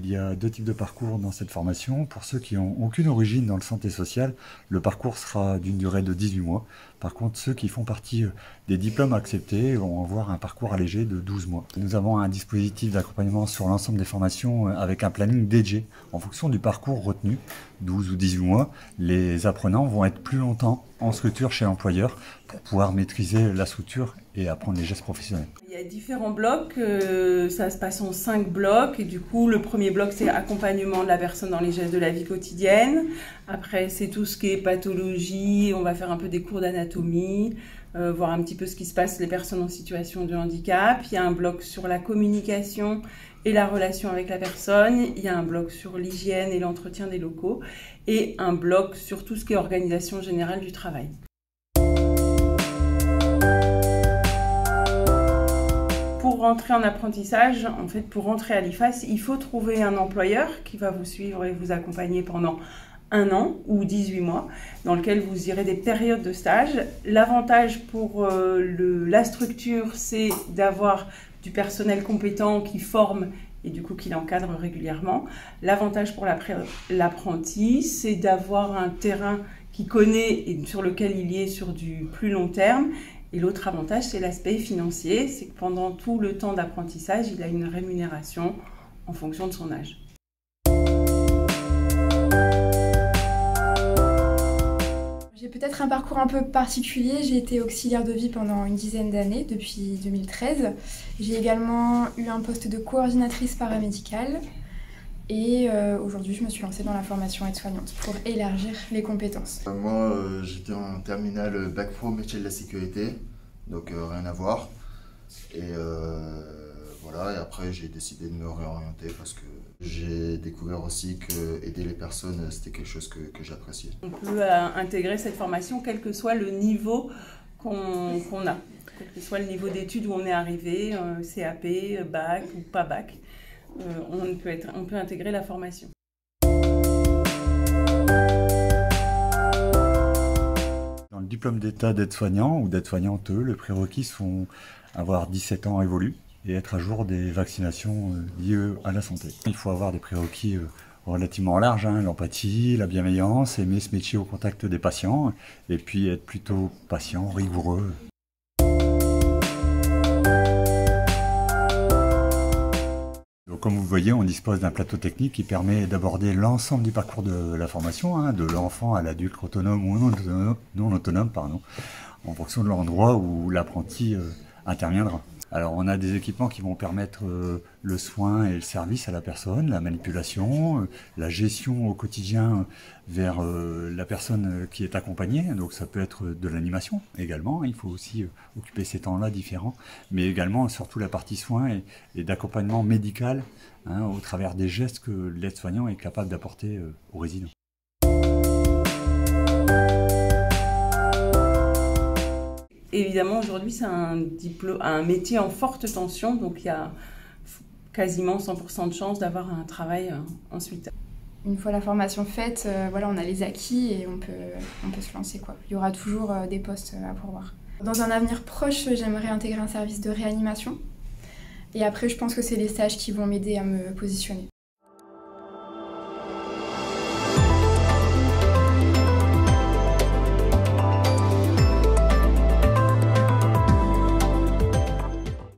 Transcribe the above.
Il y a deux types de parcours dans cette formation. Pour ceux qui n'ont aucune origine dans le santé sociale, le parcours sera d'une durée de 18 mois. Par contre, ceux qui font partie des diplômes acceptés vont avoir un parcours allégé de 12 mois. Nous avons un dispositif d'accompagnement sur l'ensemble des formations avec un planning dédié. En fonction du parcours retenu, 12 ou 18 mois, les apprenants vont être plus longtemps en structure chez l'employeur pour pouvoir maîtriser la structure et apprendre les gestes professionnels. Il y a différents blocs, ça se passe en 5 blocs et du coup le premier bloc c'est accompagnement de la personne dans les gestes de la vie quotidienne. Après c'est tout ce qui est pathologie, on va faire un peu des cours d'anatomie, voir un petit peu ce qui se passe les personnes en situation de handicap. Il y a un bloc sur la communication et la relation avec la personne, il y a un bloc sur l'hygiène et l'entretien des locaux et un bloc sur tout ce qui est organisation générale du travail. Pour rentrer en apprentissage, en fait, pour rentrer à l'IFAS, il faut trouver un employeur qui va vous suivre et vous accompagner pendant 1 an ou 18 mois, dans lequel vous irez des périodes de stage. L'avantage pour la structure, c'est d'avoir du personnel compétent qui forme et du coup qui l'encadre régulièrement. L'avantage pour l'apprenti, c'est d'avoir un terrain qu'il connaît et sur lequel il y est sur du plus long terme. Et l'autre avantage, c'est l'aspect financier, c'est que pendant tout le temps d'apprentissage, il a une rémunération en fonction de son âge. J'ai peut-être un parcours un peu particulier, j'ai été auxiliaire de vie pendant une dizaine d'années, depuis 2013. J'ai également eu un poste de coordinatrice paramédicale et aujourd'hui je me suis lancée dans la formation aide-soignante pour élargir les compétences. Moi j'étais en terminale Bac Pro métier de la sécurité, donc rien à voir. Et voilà, et après j'ai décidé de me réorienter parce que j'ai découvert aussi que aider les personnes c'était quelque chose que j'appréciais. On peut intégrer cette formation quel que soit le niveau qu'on a, quel que soit le niveau d'études où on est arrivé, CAP, bac ou pas bac. On peut intégrer la formation. Dans le diplôme d'état d'aide-soignant ou d'aide-soignante, le prérequis sont avoir 17 ans évolus et être à jour des vaccinations liées à la santé. Il faut avoir des prérequis relativement larges, l'empathie, la bienveillance, aimer ce métier au contact des patients et puis être plutôt patient, rigoureux. Comme vous voyez, on dispose d'un plateau technique qui permet d'aborder l'ensemble du parcours de la formation, de l'enfant à l'adulte autonome ou non autonome, en fonction de l'endroit où l'apprenti interviendra. Alors on a des équipements qui vont permettre le soin et le service à la personne, la manipulation, la gestion au quotidien vers la personne qui est accompagnée. Donc ça peut être de l'animation également, il faut aussi occuper ces temps-là différents, mais également surtout la partie soins et d'accompagnement médical au travers des gestes que l'aide-soignant est capable d'apporter aux résidents. Évidemment, aujourd'hui, c'est un métier en forte tension, donc il y a quasiment 100% de chance d'avoir un travail ensuite. Une fois la formation faite, voilà, on a les acquis et on peut se lancer, quoi. Il y aura toujours des postes à pourvoir. Dans un avenir proche, j'aimerais intégrer un service de réanimation. Et après, je pense que c'est les stages qui vont m'aider à me positionner.